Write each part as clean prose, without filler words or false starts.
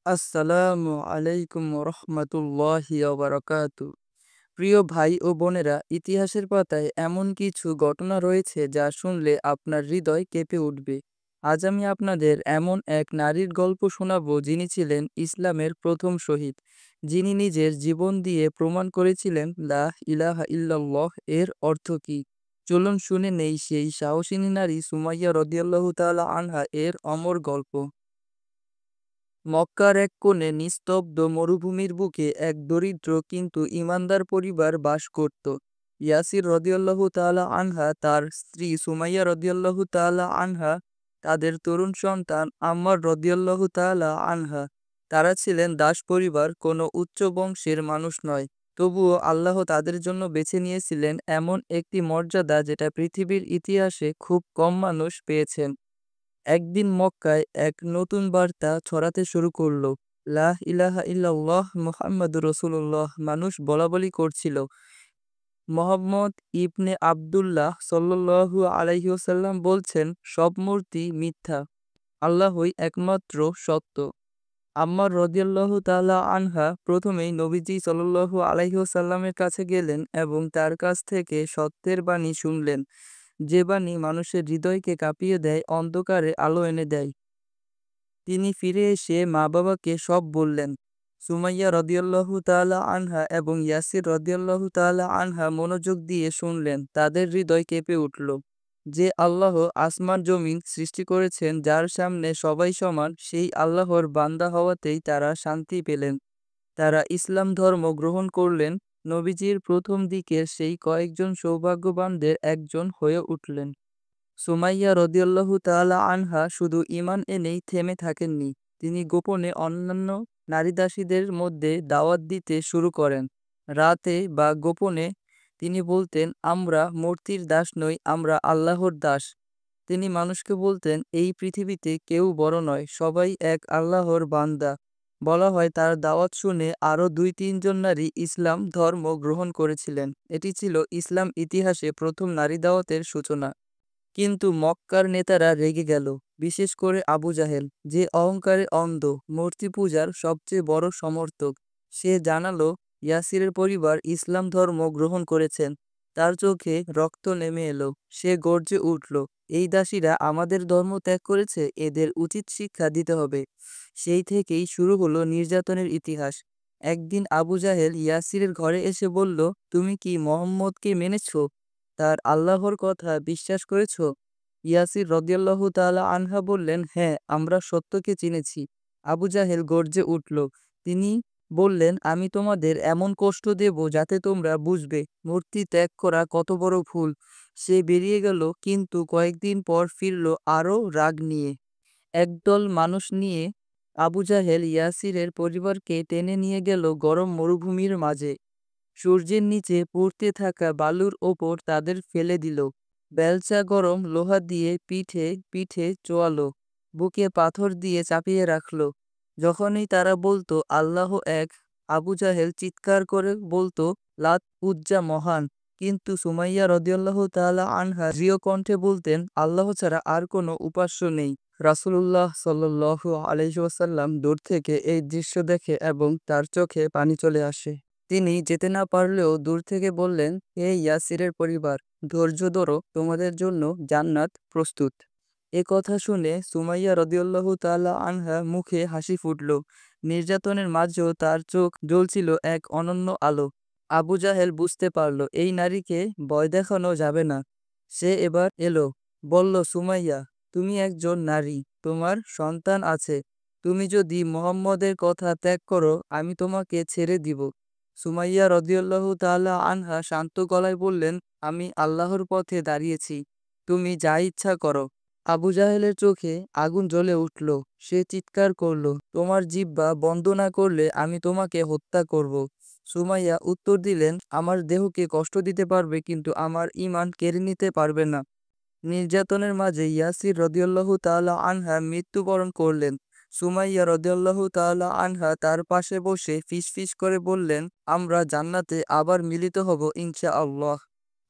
আসসালামু আলাইকুম রহমতুল্লাহি বারাকাতু। প্রিয় ভাই ও বোনেরা, ইতিহাসের পাতায় এমন কিছু ঘটনা রয়েছে যা শুনলে আপনার হৃদয় কেঁপে উঠবে। আজ আমি আপনাদের এমন এক নারীর গল্প শোনাবো যিনি ছিলেন ইসলামের প্রথম শহীদ, যিনি নিজের জীবন দিয়ে প্রমাণ করেছিলেন লা ইলাহা ইল্লাল্লাহ এর অর্থ কী। চলুন শুনে নেই সেই সাহসিনী নারী সুমাইয়া রাদিয়াল্লাহু তাআলা আনহা এর অমর গল্প। মক্কার এক কোণে নিস্তব্ধ মরুভূমির বুকে এক দরিদ্র কিন্তু ঈমানদার পরিবার বাস করত। ইয়াসির রাদিয়াল্লাহু তাআলা আনহা, তার স্ত্রী সুমাইয়া রাদিয়াল্লাহু তাআলা আনহা, তাদের তরুণ সন্তান আম্মার রাদিয়াল্লাহু তাআলা আনহা। তারা ছিলেন দাস পরিবার, কোনো উচ্চ বংশের মানুষ নয়। তবুও আল্লাহ তাদের জন্য বেছে নিয়েছিলেন এমন একটি মর্যাদা যেটা পৃথিবীর ইতিহাসে খুব কম মানুষ পেয়েছেন। একদিন মক্কায় এক নতুন বার্তা ছড়াতে শুরু করলো। লা ইলাহা ইল্লাল্লাহ মুহাম্মাদুর রাসূলুল্লাহ। মানুষ বলাবলি করছিল, মোহাম্মদ ইবনে আবদুল্লাহ সাল্লাল্লাহু আলাইহি ওয়াসাল্লাম বলছেন, সব মূর্তি মিথ্যা, আল্লাহই একমাত্র সত্য। আম্মার রাদিয়াল্লাহু তাআলা আনহা প্রথমেই নবীজি সাল্লাল্লাহু আলাইহি ওয়াসাল্লামের কাছে গেলেন এবং তার কাছ থেকে সত্যের বাণী শুনলেন, যে বাণী মানুষের হৃদয়কে কাঁপিয়ে দেয়, অন্ধকারে আলো এনে দেয়। তিনি ফিরে এসে মা-বাবাকে সব বললেন। সুমাইয়া রাদিয়াল্লাহু তাআলা আনহা এবং ইয়াসির রাদিয়াল্লাহু তাআলা আনহা মনোযোগ দিয়ে শুনলেন। তাদের হৃদয় কেঁপে উঠল। যে আল্লাহ আসমান জমিন সৃষ্টি করেছেন, যার সামনে সবাই সমান, সেই আল্লাহর বান্দা হওয়াতেই তারা শান্তি পেলেন। তারা ইসলাম ধর্ম গ্রহণ করলেন। নবীজির প্রথম দিকের সেই কয়েকজন সৌভাগ্যবানদের একজন হয়ে উঠলেন। সুমাইয়া রাদিয়াল্লাহু তাআলা আনহা শুধু ঈমান এনেই থেমে থাকেননি। তিনি গোপনে অন্যান্য নারীদাসীদের মধ্যে দাওয়াত দিতে শুরু করেন। রাতে বা গোপনে তিনি বলতেন, আমরা মূর্তির দাস নই, আমরা আল্লাহর দাস। তিনি মানুষকে বলতেন, এই পৃথিবীতে কেউ বড় নয়, সবাই এক আল্লাহর বান্দা। বলা হয় তার দাওয়াত শুনে আরও ২-৩ জন নারী ইসলাম ধর্ম গ্রহণ করেছিলেন। এটি ছিল ইসলাম ইতিহাসে প্রথম নারী দাওয়াতের সূচনা। কিন্তু মক্কার নেতারা রেগে গেল, বিশেষ করে আবু জাহেল, যে অহংকারে অন্ধ, মূর্তি পূজার সবচেয়ে বড় সমর্থক। সে জানালো ইয়াসিরের পরিবার ইসলাম ধর্ম গ্রহণ করেছেন। তার চোখে রক্ত নেমে এলো। সে গর্জে উঠল, এই দাসীরা আমাদের ধর্ম ত্যাগ করেছে, এদের উচিত শিক্ষা দিতে হবে। সেই থেকেই শুরু হলো নির্যাতনের ইতিহাস। একদিন আবু জাহেল ইয়াসিরের ঘরে এসে বলল, তুমি কি মোহাম্মদকে মেনেছো, তার আল্লাহর কথা বিশ্বাস করেছ? ইয়াসির রাদিয়াল্লাহু তাআলা আনহা বললেন, হ্যাঁ, আমরা সত্যকে চিনেছি। আবু জাহেল গর্জে উঠল। তিনি বললেন, আমি তোমাদের এমন কষ্ট দেব যাতে তোমরা বুঝবে মূর্তি ত্যাগ করা কত বড় ভুল। সে বেরিয়ে গেল, কিন্তু কয়েকদিন পর ফিরল আরও রাগ নিয়ে। একদল মানুষ নিয়ে আবু জাহেল ইয়াসিরের পরিবারকে টেনে নিয়ে গেল গরম মরুভূমির মাঝে। সূর্যের নিচে পুড়তে থাকা বালুর ওপর তাদের ফেলে দিল। বেলচা গরম লোহা দিয়ে পিঠে পিঠে চোয়ালো, বুকে পাথর দিয়ে চাপিয়ে রাখলো। যখনই তারা বলতো আল্লাহ এক, আবু জাহেল চিৎকার করে বলতো, লাত উজ্জা মহান। কিন্তু সুমাইয়া রাদিয়াল্লাহু তাআলা আনহা দৃঢ় কণ্ঠে বলতেন, আল্লাহ ছাড়া আর কোনো উপাস্য নেই। রাসূলুল্লাহ সাল্লাল্লাহু আলাইহি ওয়াসাল্লাম দূর থেকে এই দৃশ্য দেখে এবং তার চোখে পানি চলে আসে। তিনি যেতে না পারলেও দূর থেকে বললেন, হে ইয়াসিরের পরিবার, ধৈর্য ধরো, তোমাদের জন্য জান্নাত প্রস্তুত। এ কথা শুনে সুমাইয়া রাদিয়াল্লাহু তাআলা আনহা মুখে হাসি ফুটল। নির্যাতনের মাঝেও তার চোখ জ্বলছিল এক অনন্য আলো। আবু জাহেল বুঝতে পারল এই নারীকে ভয় দেখানো যাবে না। সে এবার এলো, বলল, সুমাইয়া, তুমি একজন নারী, তোমার সন্তান আছে। তুমি যদি মুহাম্মদের কথা ত্যাগ করো, আমি তোমাকে ছেড়ে দিব। সুমাইয়া রাদিয়াল্লাহু তাআলা আনহা শান্ত গলায় বললেন, আমি আল্লাহর পথে দাঁড়িয়েছি, তুমি যা ইচ্ছা করো। আবু জাহেলের চোখে আগুন জ্বলে উঠল। সে চিৎকার করল, তোমার জিহ্বা বন্ধ না করলে আমি তোমাকে হত্যা করব। সুমাইয়া উত্তর দিলেন, আমার দেহকে কষ্ট দিতে পারবে, কিন্তু আমার ঈমান কেড়ে নিতে পারবে না। নির্যাতনের মাঝে ইয়াসির রাদিয়াল্লাহু তাআলা আনহা মৃত্যুবরণ করলেন। সুমাইয়া রাদিয়াল্লাহু তাআলা আনহা তার পাশে বসে ফিসফিস করে বললেন, আমরা জান্নাতে আবার মিলিত হব ইনশাআল্লাহ।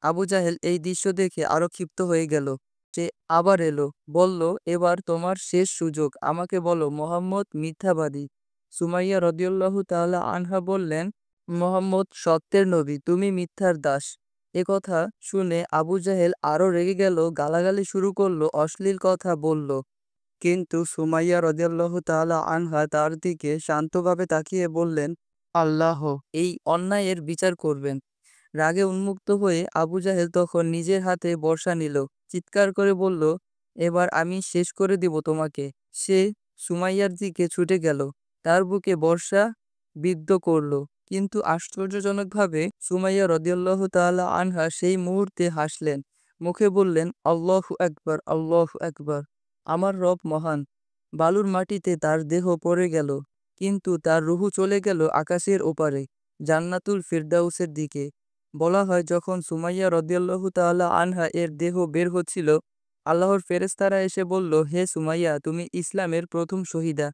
আবু জাহেল এই দৃশ্য দেখে আরো ক্ষিপ্ত হয়ে গেল। সে আবার এলো, বলল, এবার তোমার শেষ সুযোগ, আমাকে বলো মুহাম্মদ মিথ্যাবাদী। সুমাইয়া রাদিয়াল্লাহু তাআলা আনহা বললেন, মুহাম্মদ সত্যের নবী, তুমি মিথ্যার দাস। কথা শুনে আবু জাহেল আরো রেগে গেল, গালাগালি শুরু করলো, অশ্লীল কথা বলল। কিন্তু সুমাইয়া রাদিয়াল্লাহু তাআলা আনহা তার দিকে শান্তভাবে তাকিয়ে বললেন, আল্লাহ এই অন্যায়ের বিচার করবেন। রাগে উন্মুক্ত হয়ে আবু জাহেল তখন নিজের হাতে বর্শা নিল, চিৎকার করে বলল, এবার আমি শেষ করে দিব তোমাকে। সে সুমাইয়ার দিকে ছুটে গেল, তার বুকে বর্শা বিদ্ধ করল। কিন্তু আশ্চর্যজনকভাবে সুমাইয়া রাদিয়াল্লাহু তাআলা আনহা সেই মুহূর্তে হাসলেন, মুখে বললেন, আল্লাহু আকবার, আল্লাহু আকবার, আমার রব মহান। বালুর মাটিতে তার দেহ পড়ে গেল, কিন্তু তার রুহু চলে গেল আকাশের ওপারে, জান্নাতুল ফিরদাউসের দিকে। বলা হয়, যখন সুমাইয়া রাদিয়াল্লাহু তাআলা আনহা এর দেহ বের হচ্ছিল, আল্লাহর ফেরেশতারা এসে বলল, হে সুমাইয়া, তুমি ইসলামের প্রথম শহীদা।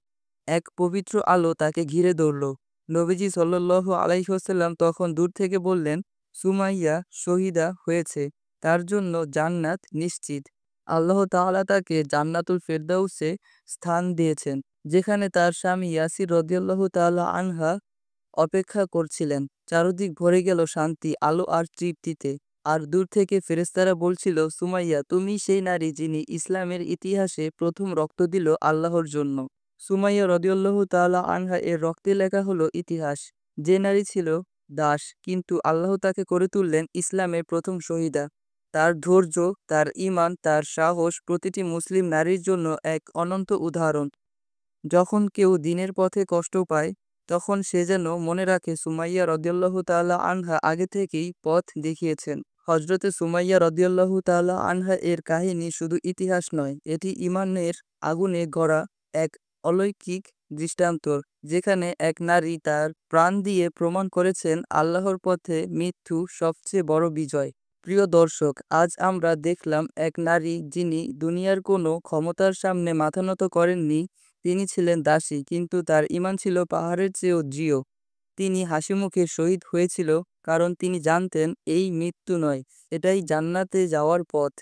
এক পবিত্র আলো তাকে ঘিরে ধরল। নবীজি সাল্লাল্লাহু আলাইহি ওয়াসাল্লাম তখন দূর থেকে বললেন, সুমাইয়া শহীদা হয়েছে, তার জন্য জান্নাত নিশ্চিত। আল্লাহ তাআলা তাকে জান্নাতুল ফেরদাউসে স্থান দিয়েছেন, যেখানে তার স্বামী ইয়াসির রাদিয়াল্লাহু তাআলা আনহা অপেক্ষা করছিলেন। চারদিক ভরে গেল শান্তি, আলো আর তৃপ্তিতে। আর দূর থেকে ফেরেশতারা বলছিল, সুমাইয়া, তুমি সেই নারী যিনি ইসলামের ইতিহাসে প্রথম রক্ত দিল আল্লাহর জন্য। সুমাইয়া রাদিয়াল্লাহু তাআলা আনহা এর রক্তে লেখা হলো ইতিহাস। যে নারী ছিল দাস, কিন্তু আল্লাহ তাকে করে তুললেন ইসলামের প্রথম শহীদা। তার ধৈর্য, তার ঈমান, তার সাহস প্রতিটি মুসলিম নারীর জন্য এক অনন্ত উদাহরণ। যখন কেউ দ্বীনের পথে কষ্ট পায়, তখন সে যেন মনে রাখে সুমাইয়া রাদিয়াল্লাহু তাআলা আনহা আগে থেকেই পথ দেখিয়েছেন। হযরতে সুমাইয়া রাদিয়াল্লাহু তাআলা আনহা এর কাহিনী শুধু ইতিহাস নয়, এটি ঈমানের আগুনে গড়া এক অলৌকিক দৃষ্টান্ত, যেখানে এক নারী তার প্রাণ দিয়ে প্রমাণ করেছেন আল্লাহর পথে মৃত্যু সবচেয়ে বড় বিজয়। প্রিয় দর্শক, আজ আমরা দেখলাম এক নারী যিনি দুনিয়ার কোনো ক্ষমতার সামনে মাথা নত করেননি। তিনি ছিলেন দাসী, কিন্তু তার ঈমান ছিল পাহাড়ের চেয়েও দৃঢ়। তিনি হাসিমুখে শহীদ হয়েছিল, কারণ তিনি জানতেন এই মৃত্যু নয়, এটাই জান্নাতে যাওয়ার পথ।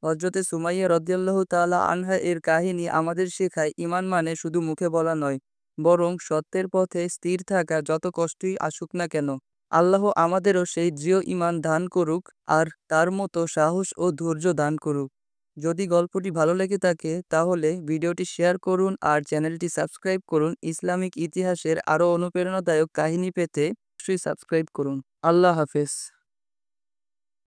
হযরতে সুমাইয়া রাদিয়াল্লাহু তাআলা আনহা এর কাহিনী আমাদের শেখায়, ঈমান মানে শুধু মুখে বলা নয়, বরং সত্যের পথে স্থির থাকা, যত কষ্টই আসুক না কেন। আল্লাহ আমাদেরও সেই দৃঢ় ঈমান দান করুক, আর তার মতো সাহস ও ধৈর্য দান করুক। যদি গল্পটি ভালো লেগে থাকে তাহলে ভিডিওটি শেয়ার করুন আর চ্যানেলটি সাবস্ক্রাইব করুন। ইসলামিক ইতিহাসের আরও অনুপ্রেরণাদায়ক কাহিনী পেতে অবশ্যই সাবস্ক্রাইব করুন। আল্লাহ হাফেজ।